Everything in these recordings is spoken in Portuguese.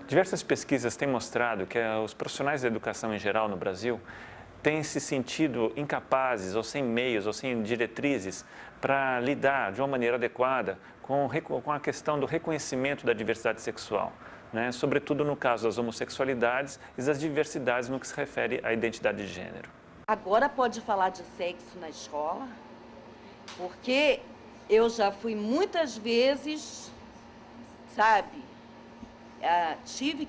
Diversas pesquisas têm mostrado que os profissionais da educação em geral no Brasil têm se sentido incapazes ou sem meios ou sem diretrizes para lidar de uma maneira adequada com a questão do reconhecimento da diversidade sexual, né? Sobretudo no caso das homossexualidades e das diversidades no que se refere à identidade de gênero. Agora pode falar de sexo na escola? Porque eu já fui muitas vezes, sabe, tive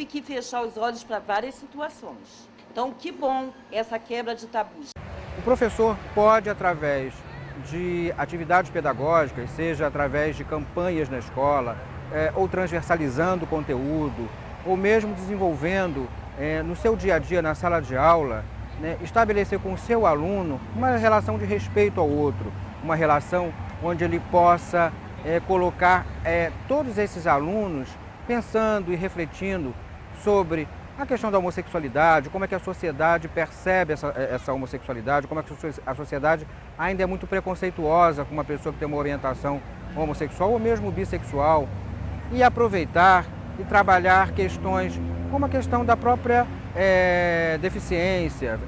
que fechar os olhos para várias situações. Então, que bom essa quebra de tabus. O professor pode, através de atividades pedagógicas, seja através de campanhas na escola, ou transversalizando o conteúdo, ou mesmo desenvolvendo no seu dia a dia, na sala de aula, né, estabelecer com o seu aluno uma relação de respeito ao outro, uma relação onde ele possa colocar todos esses alunos pensando e refletindo sobre a questão da homossexualidade, como é que a sociedade percebe essa homossexualidade, como é que a sociedade ainda é muito preconceituosa com uma pessoa que tem uma orientação homossexual ou mesmo bissexual, e aproveitar e trabalhar questões como a questão da própria deficiência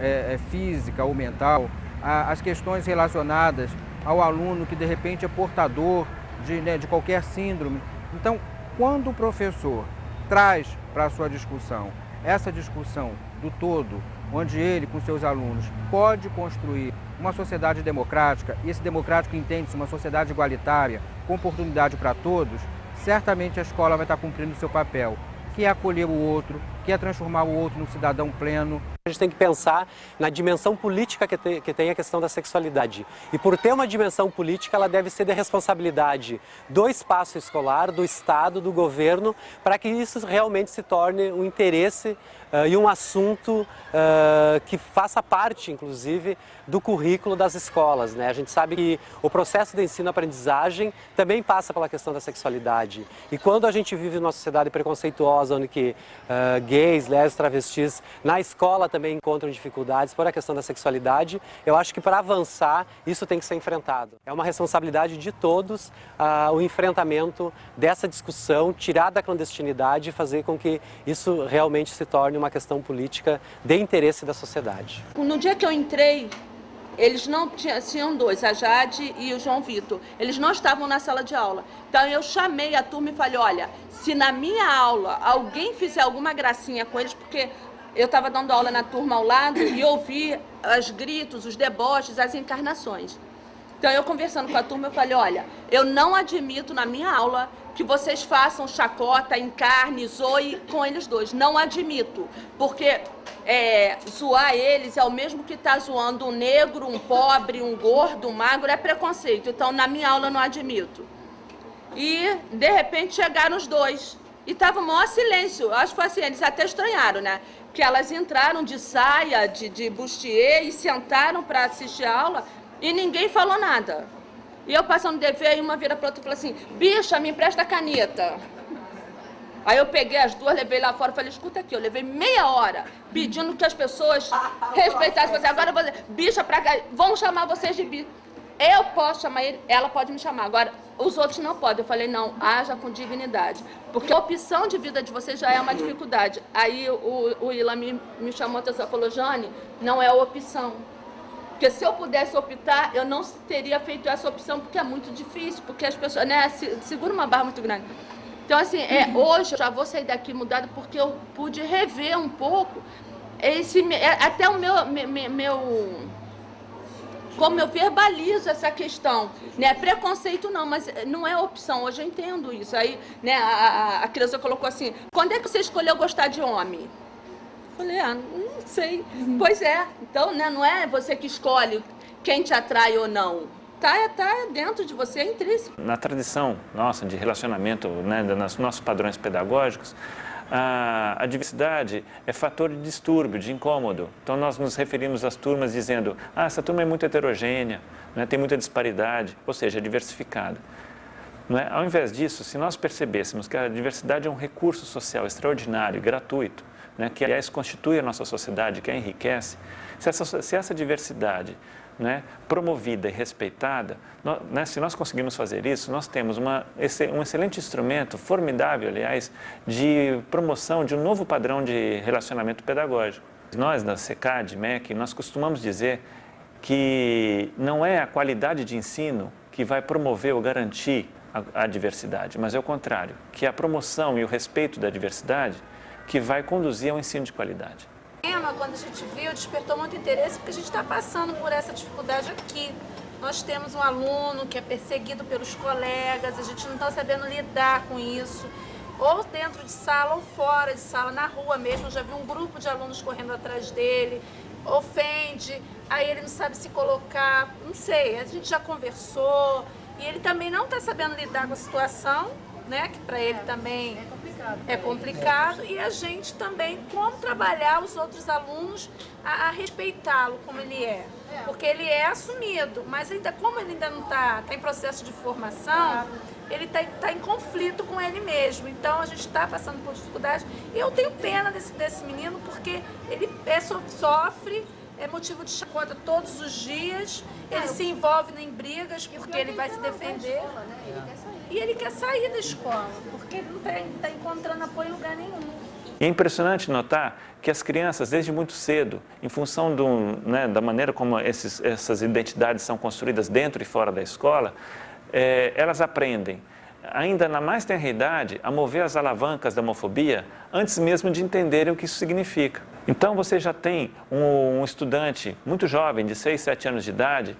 física ou mental, as questões relacionadas ao aluno que de repente é portador de qualquer síndrome. Então, quando o professor traz para a sua discussão essa discussão do todo, onde ele, com seus alunos, pode construir uma sociedade democrática, e esse democrático entende-se uma sociedade igualitária, com oportunidade para todos, certamente a escola vai estar cumprindo o seu papel, que é acolher o outro, que é transformar o outro num cidadão pleno. A gente tem que pensar na dimensão política que tem a questão da sexualidade. E por ter uma dimensão política, ela deve ser de responsabilidade do espaço escolar, do Estado, do governo, para que isso realmente se torne um interesse e um assunto que faça parte, inclusive, do currículo das escolas, né? A gente sabe que o processo de ensino-aprendizagem também passa pela questão da sexualidade. E quando a gente vive numa sociedade preconceituosa, onde que gays, lésbicas, travestis, na escola também encontram dificuldades por a questão da sexualidade, eu acho que para avançar isso tem que ser enfrentado. É uma responsabilidade de todos o enfrentamento dessa discussão, tirar da clandestinidade e fazer com que isso realmente se torne uma questão política de interesse da sociedade. No dia que eu entrei, eles não tinham dois, a Jade e o João Vitor. Eles não estavam na sala de aula. Então eu chamei a turma e falei, olha, se na minha aula alguém fizer alguma gracinha com eles, porque eu estava dando aula na turma ao lado e ouvi os gritos, os deboches, as encarnações. Então eu conversando com a turma, eu falei, olha, eu não admito na minha aula que vocês façam chacota, encarne, zoe com eles dois. Não admito, porque zoar eles é o mesmo que estar zoando um negro, um pobre, um gordo, um magro, é preconceito. Então na minha aula eu não admito. E de repente chegaram os dois e tava o maior silêncio. Acho que foi assim, eles até estranharam, né? Que elas entraram de saia, de bustier e sentaram para assistir a aula e ninguém falou nada. E eu passando dever, aí uma vira para outra e falou assim, bicha, me empresta a caneta. Aí eu peguei as duas, levei lá fora e falei, escuta aqui, eu levei meia hora pedindo que as pessoas respeitassem você. Agora, bicha, pra cá, vão chamar vocês de bicha. Eu posso chamar ele, ela pode me chamar. Agora, os outros não podem. Eu falei, não, haja com dignidade. Porque a opção de vida de vocês já é uma dificuldade. Aí o Ilan me chamou a atenção e falou, Jane, não é a opção. Porque se eu pudesse optar, eu não teria feito essa opção, porque é muito difícil, porque as pessoas, né, segura uma barra muito grande. Então, assim, hoje eu já vou sair daqui mudada, porque eu pude rever um pouco até o como eu verbalizo essa questão, né? Preconceito não, mas não é opção, hoje eu entendo isso. Aí, né, a criança colocou assim, quando é que você escolheu gostar de homem? Falei, não sei. Pois é, então, né, não é você que escolhe quem te atrai ou não. Tá dentro de você, é intrínseco. Na tradição nossa de relacionamento, né, nos nossos padrões pedagógicos, a diversidade é fator de distúrbio, de incômodo. Então nós nos referimos às turmas dizendo, essa turma é muito heterogênea, né, tem muita disparidade, ou seja, é diversificada. Não é? Ao invés disso, se nós percebêssemos que a diversidade é um recurso social extraordinário, gratuito, né, que aliás constitui a nossa sociedade, que a enriquece, se essa diversidade, né, promovida e respeitada, né, se nós conseguirmos fazer isso, nós temos um excelente instrumento, formidável, aliás, de promoção de um novo padrão de relacionamento pedagógico. Nós, da SECAD, MEC, nós costumamos dizer que não é a qualidade de ensino que vai promover ou garantir a diversidade, mas é o contrário, que é a promoção e o respeito da diversidade que vai conduzir ao ensino de qualidade. Quando a gente viu, despertou muito interesse porque a gente está passando por essa dificuldade aqui. Nós temos um aluno que é perseguido pelos colegas, a gente não está sabendo lidar com isso, ou dentro de sala ou fora de sala, na rua mesmo. Eu já vi um grupo de alunos correndo atrás dele, ofende, aí ele não sabe se colocar, não sei, a gente já conversou e ele também não está sabendo lidar com a situação, né, que para ele também é complicado, e a gente também como trabalhar os outros alunos a respeitá-lo como ele é, porque ele é assumido, mas ainda como ele ainda não está em processo de formação, ele está em conflito com ele mesmo, então a gente está passando por dificuldade e eu tenho pena desse menino porque ele sofre, é motivo de chacota todos os dias, ele se envolve em brigas porque ele vai se defender. E ele quer sair da escola, porque ele não está encontrando apoio em lugar nenhum. E é impressionante notar que as crianças, desde muito cedo, em função da maneira como essas identidades são construídas dentro e fora da escola, elas aprendem, ainda na mais tenra idade, a mover as alavancas da homofobia antes mesmo de entenderem o que isso significa. Então você já tem um estudante muito jovem, de 6, 7 anos de idade,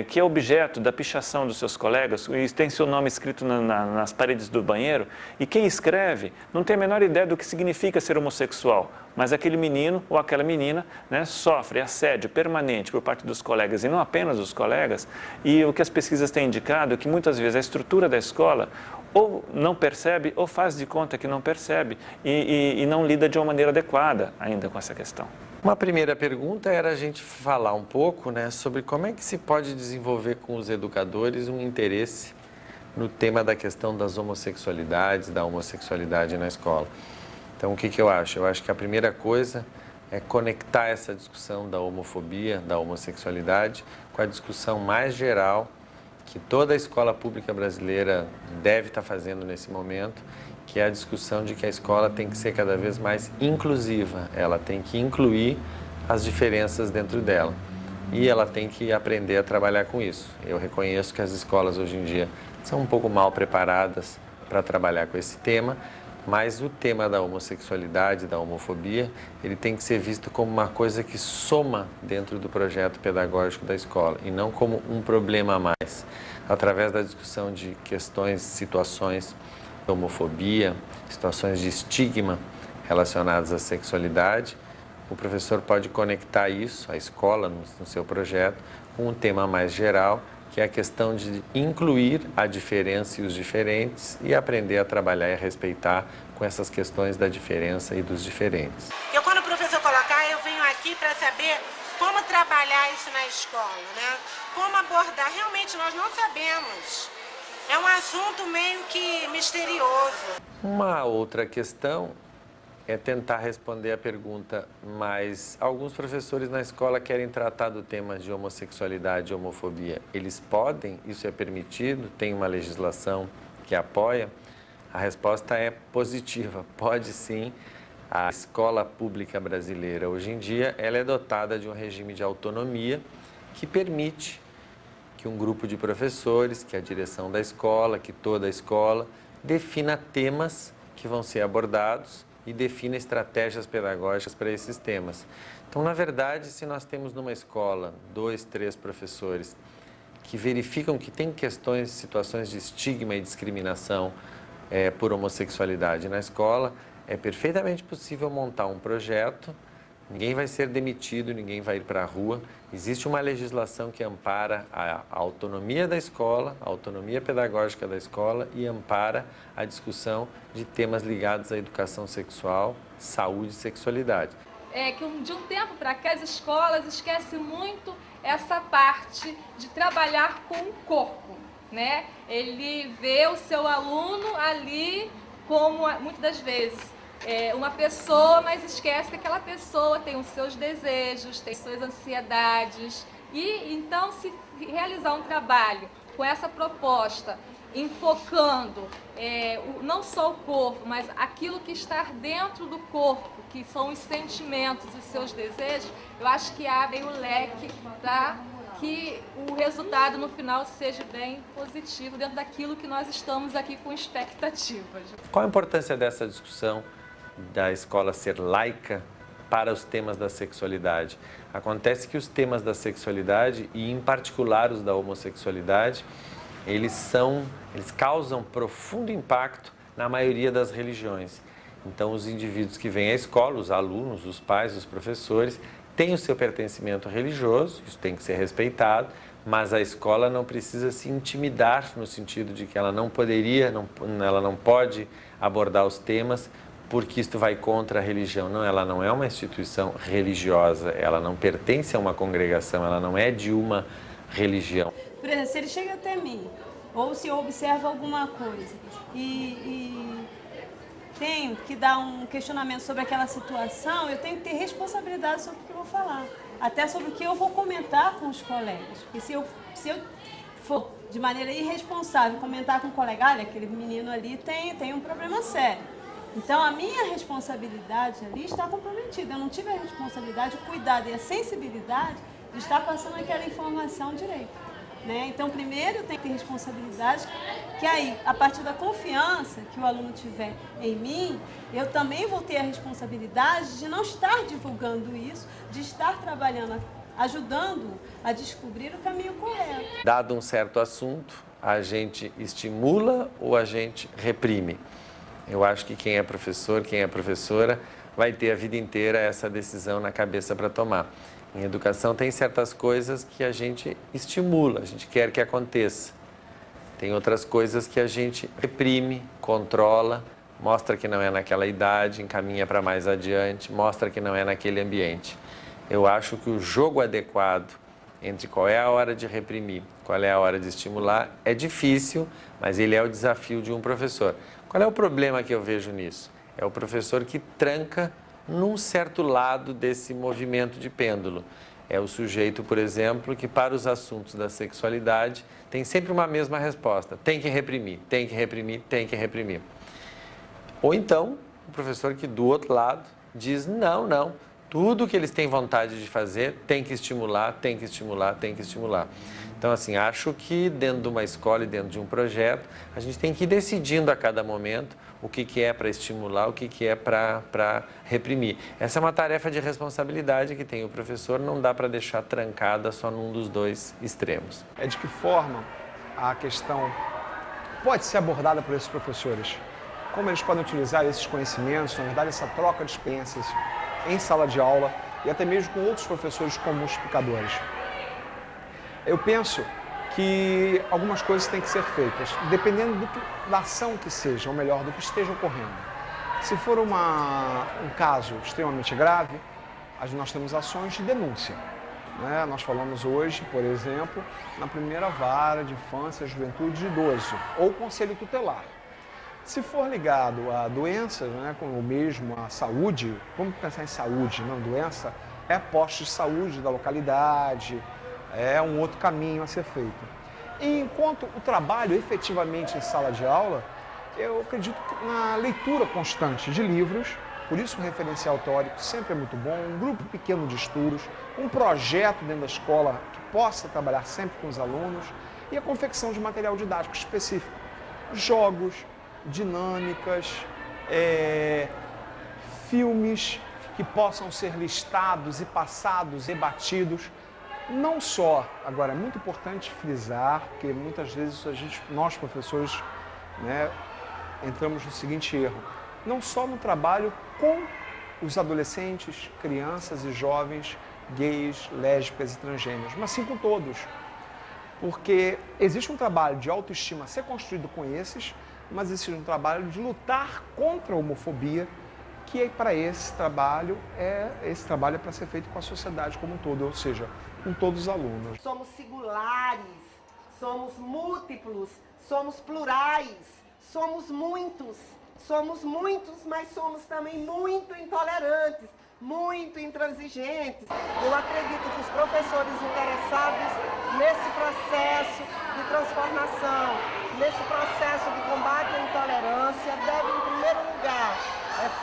que é objeto da pichação dos seus colegas, e tem seu nome escrito nas paredes do banheiro, e quem escreve não tem a menor ideia do que significa ser homossexual, mas aquele menino ou aquela menina, né, sofre assédio permanente por parte dos colegas, e não apenas dos colegas, e o que as pesquisas têm indicado é que muitas vezes a estrutura da escola ou não percebe ou faz de conta que não percebe e não lida de uma maneira adequada ainda com essa questão. Uma primeira pergunta era a gente falar um pouco, né, sobre como é que se pode desenvolver com os educadores um interesse no tema da questão das homossexualidades, da homossexualidade na escola. Então, o que eu acho? Eu acho que a primeira coisa é conectar essa discussão da homofobia, da homossexualidade, com a discussão mais geral que toda a escola pública brasileira deve estar fazendo nesse momento, que é a discussão de que a escola tem que ser cada vez mais inclusiva, ela tem que incluir as diferenças dentro dela e ela tem que aprender a trabalhar com isso. Eu reconheço que as escolas hoje em dia são um pouco mal preparadas para trabalhar com esse tema, mas o tema da homossexualidade, da homofobia, ele tem que ser visto como uma coisa que soma dentro do projeto pedagógico da escola e não como um problema a mais. Através da discussão de questões, situações de homofobia, situações de estigma relacionadas à sexualidade, o professor pode conectar isso, a escola, no seu projeto, com um tema mais geral, que é a questão de incluir a diferença e os diferentes e aprender a trabalhar e a respeitar com essas questões da diferença e dos diferentes. Quando o professor colocar, eu venho aqui para saber como trabalhar isso na escola, né? Como abordar. Realmente nós não sabemos. É um assunto meio que misterioso. Uma outra questão é tentar responder a pergunta, mas alguns professores na escola querem tratar do tema de homossexualidade e homofobia. Eles podem? Isso é permitido? Tem uma legislação que apoia? A resposta é positiva, pode sim. A escola pública brasileira, hoje em dia, ela é dotada de um regime de autonomia que permite que um grupo de professores, que a direção da escola, que toda a escola, defina temas que vão ser abordados e defina estratégias pedagógicas para esses temas. Então, na verdade, se nós temos numa escola 2, 3 professores que verificam que tem questões, situações de estigma e discriminação por homossexualidade na escola, é perfeitamente possível montar um projeto, ninguém vai ser demitido, ninguém vai ir para a rua. Existe uma legislação que ampara a autonomia da escola, a autonomia pedagógica da escola e ampara a discussão de temas ligados à educação sexual, saúde e sexualidade. É que de um tempo para cá as escolas esquecem muito essa parte de trabalhar com o corpo, né? Ele vê o seu aluno ali como, muitas das vezes, uma pessoa, mas esquece que aquela pessoa tem os seus desejos, tem suas ansiedades. E então, se realizar um trabalho com essa proposta, enfocando não só o corpo, mas aquilo que está dentro do corpo, que são os sentimentos, os seus desejos, eu acho que abrem o leque para que o resultado no final seja bem positivo dentro daquilo que nós estamos aqui com expectativas. Qual a importância dessa discussão da escola ser laica para os temas da sexualidade? Acontece que os temas da sexualidade, e em particular os da homossexualidade, eles causam profundo impacto na maioria das religiões. Então, os indivíduos que vêm à escola, os alunos, os pais, os professores, têm o seu pertencimento religioso, isso tem que ser respeitado, mas a escola não precisa se intimidar no sentido de que ela não pode abordar os temas porque isto vai contra a religião. Não, ela não é uma instituição religiosa, ela não pertence a uma congregação, ela não é de uma religião. Por exemplo, se ele chega até mim, ou se eu observo alguma coisa e tenho que dar um questionamento sobre aquela situação, eu tenho que ter responsabilidade sobre o que eu vou falar, até sobre o que eu vou comentar com os colegas. Porque se eu for de maneira irresponsável comentar com um colega, olha, aquele menino ali tem um problema sério. Então, a minha responsabilidade ali está comprometida. Eu não tive a responsabilidade, o cuidado e a sensibilidade de estar passando aquela informação direito. Né? Então, primeiro, eu tenho que ter responsabilidade, que aí, a partir da confiança que o aluno tiver em mim, eu também vou ter a responsabilidade de não estar divulgando isso, de estar trabalhando, ajudando a descobrir o caminho correto. Dado um certo assunto, a gente estimula ou a gente reprime? Eu acho que quem é professor, quem é professora, vai ter a vida inteira essa decisão na cabeça para tomar. Em educação tem certas coisas que a gente estimula, a gente quer que aconteça. Tem outras coisas que a gente reprime, controla, mostra que não é naquela idade, encaminha para mais adiante, mostra que não é naquele ambiente. Eu acho que o jogo adequado entre qual é a hora de reprimir, qual é a hora de estimular, é difícil, mas ele é o desafio de um professor. Qual é o problema que eu vejo nisso? É o professor que tranca num certo lado desse movimento de pêndulo. É o sujeito, por exemplo, que para os assuntos da sexualidade tem sempre uma mesma resposta. Tem que reprimir, tem que reprimir, tem que reprimir. Ou então, o professor que do outro lado diz não, tudo que eles têm vontade de fazer tem que estimular, tem que estimular, tem que estimular. Então, assim, acho que dentro de uma escola e dentro de um projeto, a gente tem que ir decidindo a cada momento o que é para estimular, o que é para reprimir. Essa é uma tarefa de responsabilidade que tem o professor, não dá para deixar trancada só num dos dois extremos. É de que forma a questão pode ser abordada por esses professores? Como eles podem utilizar esses conhecimentos, na verdade, essa troca de experiências em sala de aula e até mesmo com outros professores como multiplicadores? Eu penso que algumas coisas têm que ser feitas, dependendo da ação que seja, ou melhor, do que esteja ocorrendo. Se for um caso extremamente grave, nós temos ações de denúncia. Né? Nós falamos hoje, por exemplo, na primeira vara de infância, juventude e idoso, ou conselho tutelar. Se for ligado a doenças, né, como mesmo a saúde, vamos pensar em saúde, não doença, é posto de saúde da localidade, é um outro caminho a ser feito. E enquanto o trabalho efetivamente em sala de aula, eu acredito na leitura constante de livros, por isso o referencial teórico sempre é muito bom, um grupo pequeno de estudos, um projeto dentro da escola que possa trabalhar sempre com os alunos e a confecção de material didático específico, jogos, dinâmicas, filmes que possam ser listados e passados, debatidos. Não só, agora é muito importante frisar, porque muitas vezes nós professores, né, entramos no seguinte erro, não só no trabalho com os adolescentes, crianças e jovens gays, lésbicas e transgêneros, mas sim com todos. Porque existe um trabalho de autoestima a ser construído com esses, mas existe um trabalho de lutar contra a homofobia, que para esse trabalho é para ser feito com a sociedade como um todo, ou seja, com todos os alunos. Somos singulares, somos múltiplos, somos plurais, somos muitos. Somos muitos, mas somos também muito intolerantes, muito intransigentes. Eu acredito que os professores interessados nesse processo de transformação, nesse processo de combate à intolerância, devem, em primeiro lugar,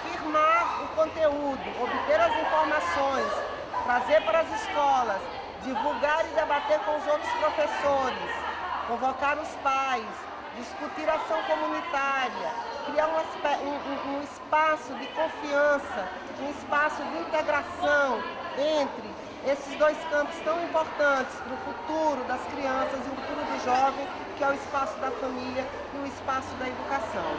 firmar o conteúdo, obter as informações, trazer para as escolas, divulgar e debater com os outros professores, convocar os pais, discutir ação comunitária, criar um espaço de confiança, um espaço de integração entre esses dois campos tão importantes para o futuro das crianças e o futuro do jovem, que é o espaço da família e o espaço da educação.